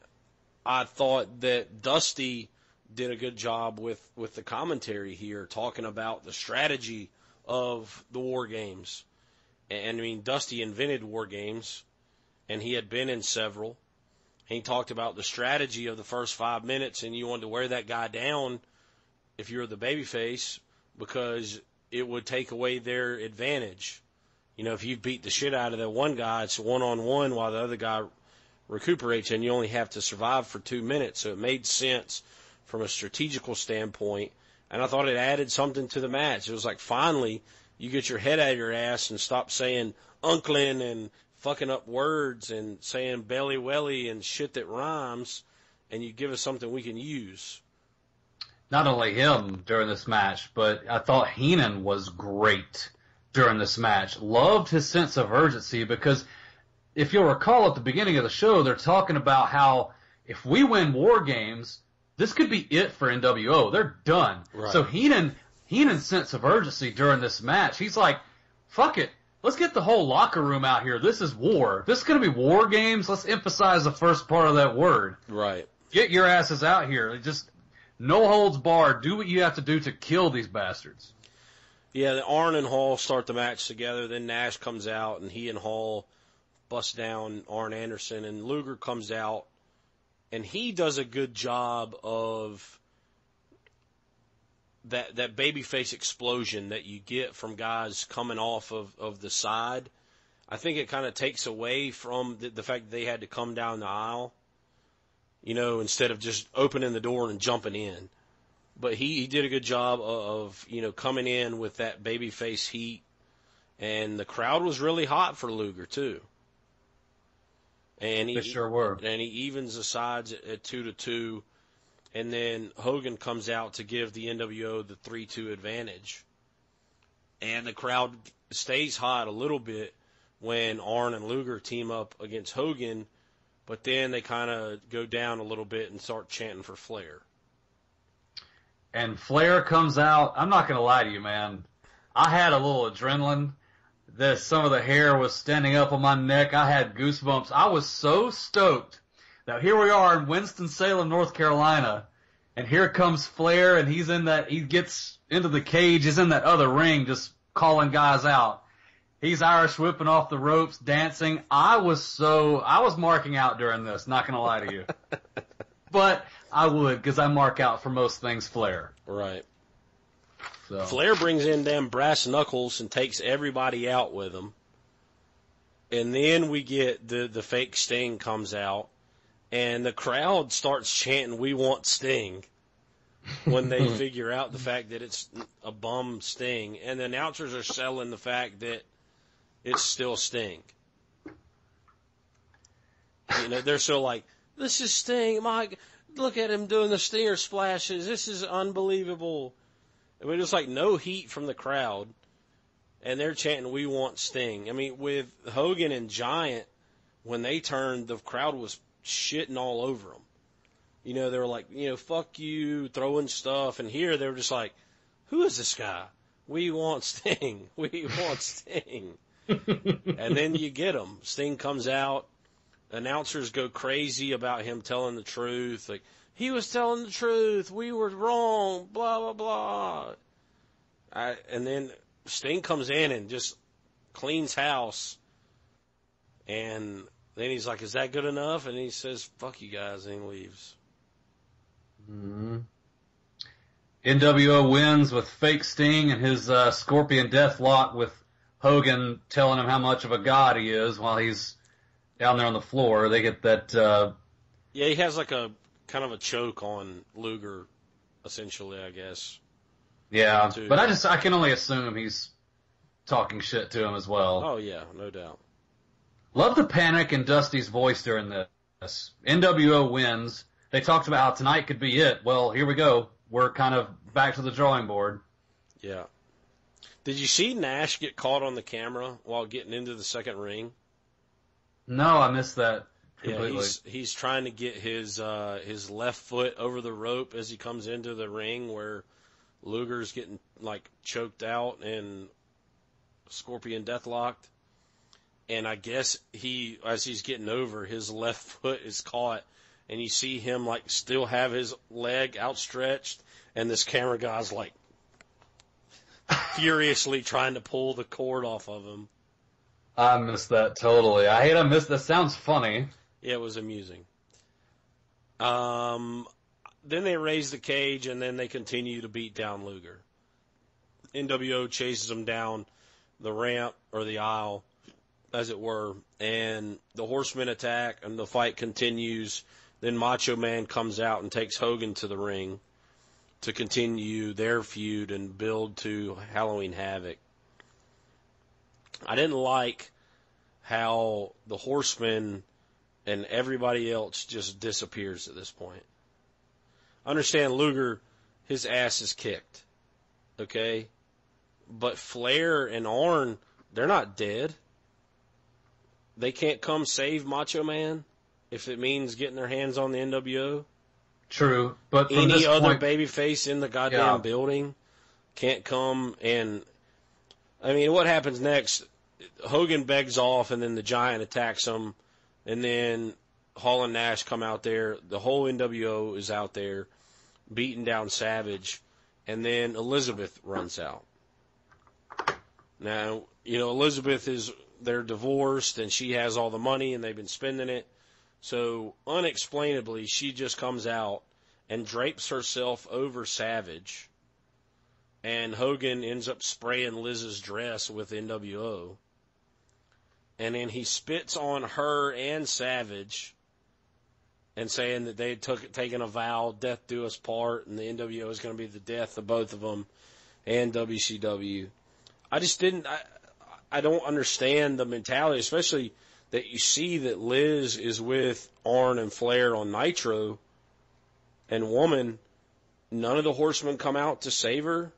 I thought that Dusty did a good job with the commentary here, talking about the strategy of the War Games. And I mean, Dusty invented War Games, and he had been in several. He talked about the strategy of the first 5 minutes, and you wanted to wear that guy down if you were the babyface because it would take away their advantage. If you beat the shit out of that one guy, it's one-on-one while the other guy recuperates, and you only have to survive for 2 minutes. So it made sense from a strategical standpoint, and I thought it added something to the match. It was like, finally, you get your head out of your ass and stop saying unklin and fucking up words and saying belly welly and shit that rhymes, and you give us something we can use. Not only him during this match, but I thought Heenan was great during this match. Loved his sense of urgency because if you'll recall at the beginning of the show, they're talking about how if we win War Games, this could be it for NWO. They're done. Right. So Heenan's sense of urgency during this match, he's like, fuck it. Let's get the whole locker room out here. This is war. This is going to be War Games. Let's emphasize the first part of that word. Right. Get your asses out here. Just no holds barred. Do what you have to do to kill these bastards. Yeah, Arn and Hall start the match together. Then Nash comes out, and he and Hall bust down Arn Anderson. And Luger comes out, and he does a good job of that babyface explosion that you get from guys coming off of the side. I think it kind of takes away from the fact that they had to come down the aisle, instead of just opening the door and jumping in. But he did a good job of coming in with that babyface heat And the crowd was really hot for Luger, too. And They sure were. And he evens the sides at 2-2. And then Hogan comes out to give the NWO the 3-2 advantage. And the crowd stays hot a little bit when Arn and Luger team up against Hogan, but then they kind of go down a little bit and start chanting for Flair. And Flair comes out. I'm not going to lie to you, man. I had a little adrenaline. Some of the hair was standing up on my neck. I had goosebumps. I was so stoked. Now here we are in Winston-Salem, North Carolina, and here comes Flair, and he gets into the cage, he's in that other ring just calling guys out. He's Irish whipping off the ropes, dancing. I was marking out during this, not going to lie to you. But I would, because I mark out for most things Flair. Right. So. Flair brings in them brass knuckles and takes everybody out with him. And then we get the fake Sting comes out, and the crowd starts chanting, "We want Sting," when they figure out the fact that it's a bum Sting. And the announcers are selling the fact that it's still Sting. They're so like, "This is Sting. Look at him doing the Stinger splashes. This is unbelievable." And we're just like, no heat from the crowd. And they're chanting, "We want Sting." I mean, with Hogan and Giant, when they turned, the crowd was shitting all over them. They were like, "Fuck you," throwing stuff. And here they were just like, "Who is this guy? We want Sting. We want Sting." And then you get him. Sting comes out. Announcers go crazy about him telling the truth. Like, he was telling the truth. We were wrong. Blah, blah, blah. And then Sting comes in and just cleans house. And then he's like, "Is that good enough?" And he says, "Fuck you guys," and he leaves. Mm-hmm. NWO wins with fake Sting and his Scorpion Deathlock with Hogan telling him how much of a god he is while he's down there on the floor. They get that... Yeah, he has like a kind of a choke on Luger, essentially, I guess. Yeah, but I can only assume he's talking shit to him as well. Oh, yeah, no doubt. Love the panic in Dusty's voice during this. NWO wins. They talked about how tonight could be it. Well, here we go. We're kind of back to the drawing board. Yeah. Did you see Nash get caught on the camera while getting into the second ring? No, I missed that completely. Yeah, he's trying to get his left foot over the rope as he comes into the ring where Luger's getting like choked out and Scorpion Deathlocked. And I guess as he's getting over, his left foot is caught, and you see him like still have his leg outstretched, and this camera guy's like furiously trying to pull the cord off of him. I missed that totally. I hate I missed that. Sounds funny. Yeah, it was amusing. Then they raise the cage, and then they continue to beat down Luger. NWO chases him down the ramp or the aisle, as it were, and the Horsemen attack, and the fight continues. Then Macho Man comes out and takes Hogan to the ring to continue their feud and build to Halloween Havoc. I didn't like how the Horsemen and everybody else just disappears at this point. Understand Luger, his ass is kicked, okay? But Flair and Arn, they're not dead. They can't come save Macho Man if it means getting their hands on the NWO. True, but from any other point, babyface in the goddamn building can't come and... I mean, what happens next? Hogan begs off, and then the Giant attacks him, and then Hall and Nash come out there. The whole NWO is out there beating down Savage, and then Elizabeth runs out. Now, Elizabeth they're divorced, and she has all the money, and they've been spending it. So, unexplainably, she just comes out and drapes herself over Savage, and Hogan ends up spraying Liz's dress with NWO. And then he spits on her and Savage and saying that they had taken a vow, death do us part, and the NWO is going to be the death of both of them and WCW. I just didn't... I don't understand the mentality, especially that you see that Liz is with Arn and Flair on Nitro, and woman, none of the Horsemen come out to save her.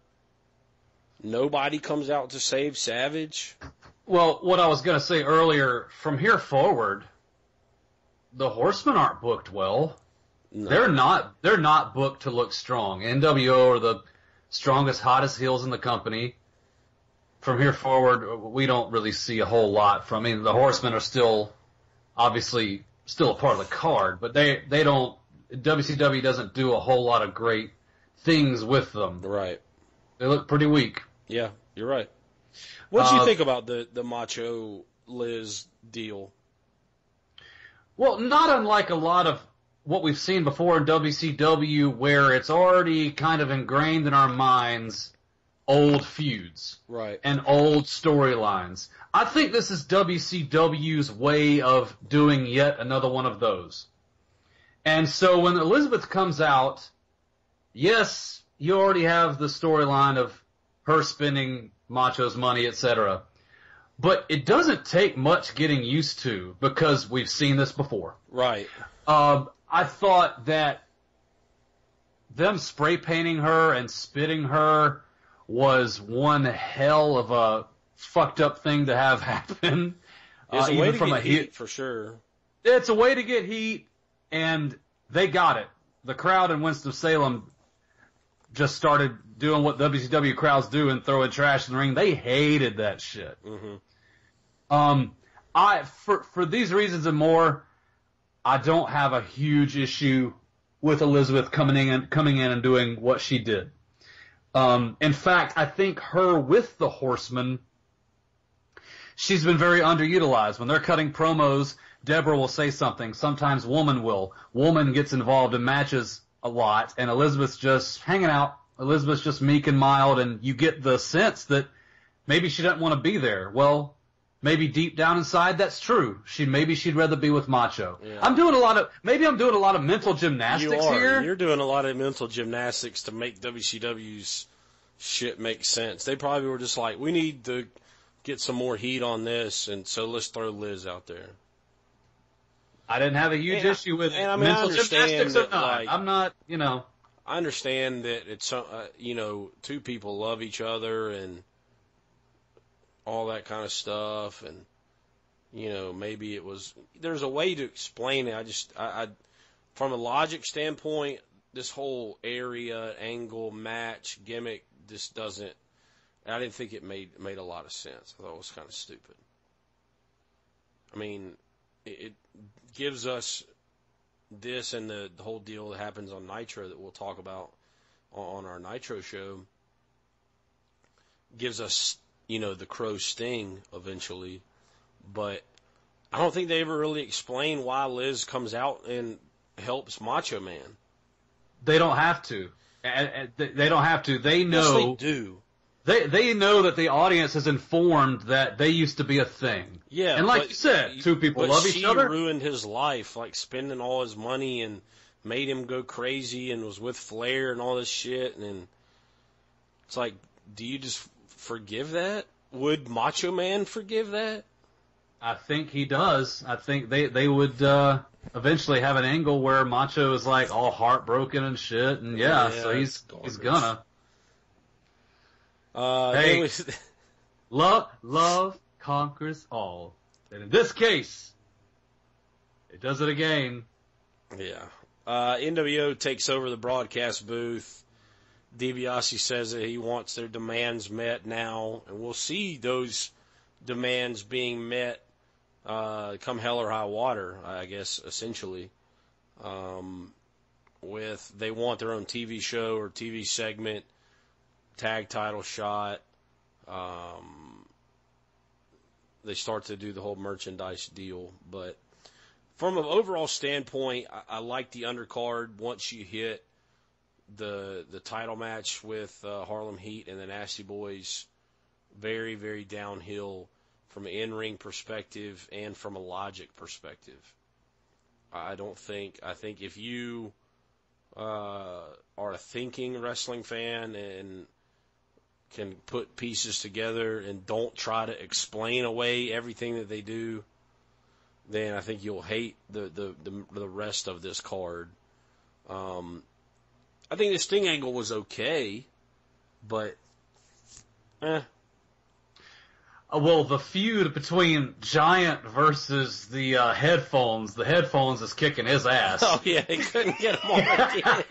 Nobody comes out to save Savage. Well, what I was going to say earlier, from here forward, the Horsemen aren't booked well. No. They're not booked to look strong. NWO are the strongest, hottest heels in the company. From here forward, we don't really see a whole lot from. I mean, the Horsemen are still, obviously, still a part of the card, but they don't. WCW doesn't do a whole lot of great things with them. Right. They look pretty weak. Yeah, you're right. What do you think about the Macho Liz deal? Well, not unlike a lot of what we've seen before in WCW, where it's already kind of ingrained in our minds old feuds. Right. And old storylines. I think this is WCW's way of doing yet another one of those. And so when Elizabeth comes out, yes, you already have the storyline of her spending Macho's money, etc. But it doesn't take much getting used to because we've seen this before. Right. I thought that them spray painting her and spitting her was one hell of a fucked up thing to have happen. It's a way even to from get a heat, for sure. It's a way to get heat, and they got it. The crowd in Winston-Salem just started doing what WCW crowds do and throwing trash in the ring. They hated that shit. Mm-hmm. For these reasons and more, I don't have a huge issue with Elizabeth coming in and doing what she did. In fact, I think her with the Horsemen, she's been very underutilized. When they're cutting promos, Deborah will say something. Sometimes Woman will. Woman gets involved in matches a lot, and Elizabeth's just hanging out. Elizabeth's just meek and mild, and you get the sense that maybe she doesn't want to be there. Well, maybe deep down inside that's true. Maybe she'd rather be with Macho. Yeah. I'm doing a lot of mental gymnastics here. You're doing a lot of mental gymnastics to make WCW's shit make sense. They probably were just like, we need to get some more heat on this, and so let's throw Liz out there. I didn't have a huge issue with and I mean, mental I gymnastics or that, not. like, I'm not, I understand that it's, two people love each other and all that kind of stuff, and, maybe there's a way to explain it. I from a logic standpoint, this whole area, angle, match, gimmick, I didn't think it made a lot of sense. I thought it was kind of stupid. I mean, it gives us this and the whole deal that happens on Nitro that we'll talk about on our Nitro show, gives us, the Crow Sting eventually, but I don't think they ever really explain why Liz comes out and helps Macho Man. They don't have to. They don't have to. They know. Yes, they do. They know that the audience is informed that they used to be a thing. Yeah, and like you said, two people love each other. She ruined his life, like spending all his money and made him go crazy and was with Flair and all this shit. And it's like, do you just forgive that? Would Macho Man forgive that? I think he does. I think they would eventually have an angle where Macho is like all heartbroken and shit. And so he's gonna. Hey, love conquers all. And in this case, it does it again. Yeah. NWO takes over the broadcast booth. DiBiase says that he wants their demands met now, and we'll see those demands being met come hell or high water, I guess, essentially. They want their own TV show or TV segment, tag title shot. They start to do the whole merchandise deal. But from an overall standpoint, I like the undercard once you hit the title match with Harlem Heat and the Nasty Boys. Very, very downhill from an in-ring perspective and from a logic perspective. I think if you are a thinking wrestling fan and can put pieces together and don't try to explain away everything that they do, then I think you'll hate the rest of this card. I think the Sting angle was okay, but Well, the feud between Giant versus the headphones is kicking his ass. oh yeah, he couldn't get them on again.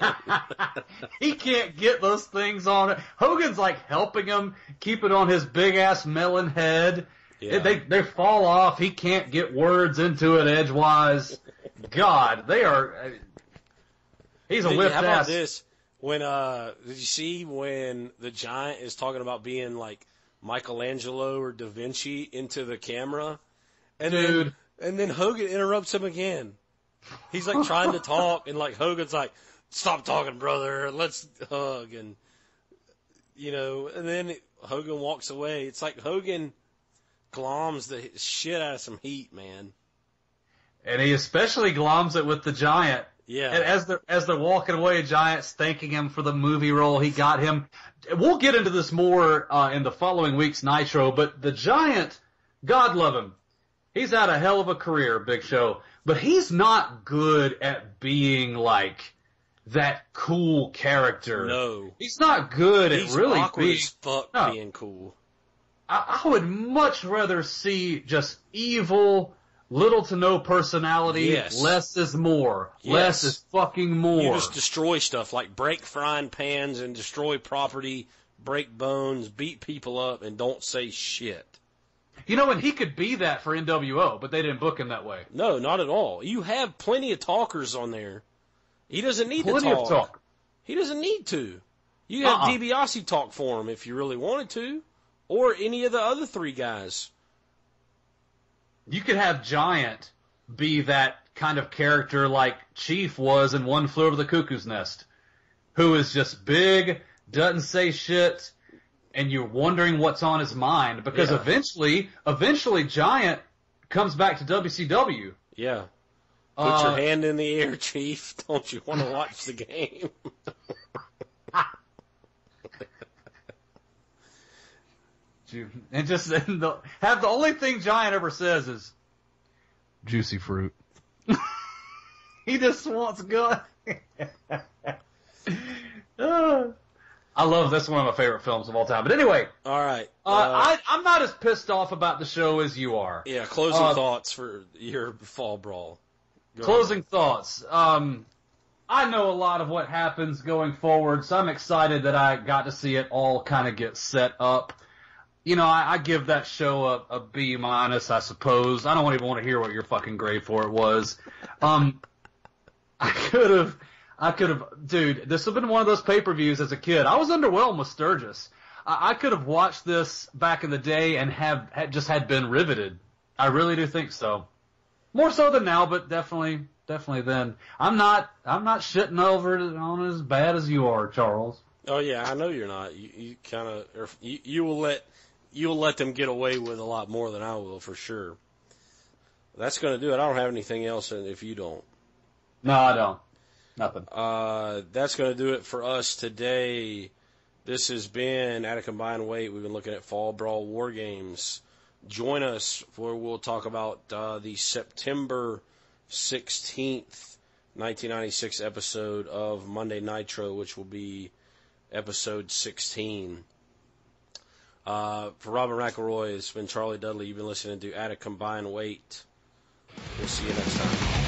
He can't get those things on. Hogan's like helping him keep it on his big ass melon head. Yeah. They fall off. He can't get words into it edgewise. God, they are. He's a whipped How about ass. this? When did you see when the Giant is talking about being like Michelangelo or Da Vinci into the camera, and Dude. then Hogan interrupts him again. He's like trying to talk, and like Hogan's like, "Stop talking, brother. Let's hug." And and then Hogan walks away. It's like Hogan gloms the shit out of some heat, man. And he especially gloms it with the Giant. Yeah. And as they're walking away, Giant's thanking him for the movie role he got him. We'll get into this more in the following week's Nitro, but the Giant, God love him, he's had a hell of a career, Big Show, but he's not good at being like that cool character. No. He's not good He's at really awkward being... as fuck No. being cool. I would much rather see just evil, little to no personality. Yes. Less is more. Yes. Less is fucking more. You just destroy stuff, like break frying pans and destroy property, break bones, beat people up, and don't say shit. And he could be that for NWO, but they didn't book him that way. No, not at all. You have plenty of talkers on there. He doesn't need Plenty to talk. of talk. He doesn't need to. You have DiBiase talk for him if you really wanted to, or any of the other three guys. You could have Giant be that kind of character like Chief was in One Flew Over the Cuckoo's Nest, who is just big, doesn't say shit, and you're wondering what's on his mind, because eventually Giant comes back to WCW. Yeah. Put your hand in the air, Chief. Don't you want to watch the game? And just have the only thing Giant ever says is juicy fruit. He just wants good. I love this, one of my favorite films of all time. But anyway, All right. I'm not as pissed off about the show as you are. Yeah, closing thoughts for your Fall Brawl. Closing thoughts. I know a lot of what happens going forward, so I'm excited that I got to see it all kind of get set up. I give that show a B-, I suppose. I don't even want to hear what your fucking grade for it was. I could have, dude, this would have been one of those pay-per-views as a kid. I was underwhelmed with Sturgis. I could have watched this back in the day and had been riveted. I really do think so. More so than now, but definitely then. I'm not shitting over it on as bad as you are, Charles. Oh yeah, I know you're not. You kind of you will let them get away with a lot more than I will, for sure. That's going to do it. I don't have anything else if you don't. No, I don't. Nothing. That's going to do it for us today. This has been At a Combined Weight. We've been looking at Fall Brawl War Games. Join us where we'll talk about the September 16th, 1996 episode of Monday Nitro, which will be episode 16. For Robin McElroy, it's been Charlie Dudley. You've been listening to At a Combined Weight. We'll see you next time.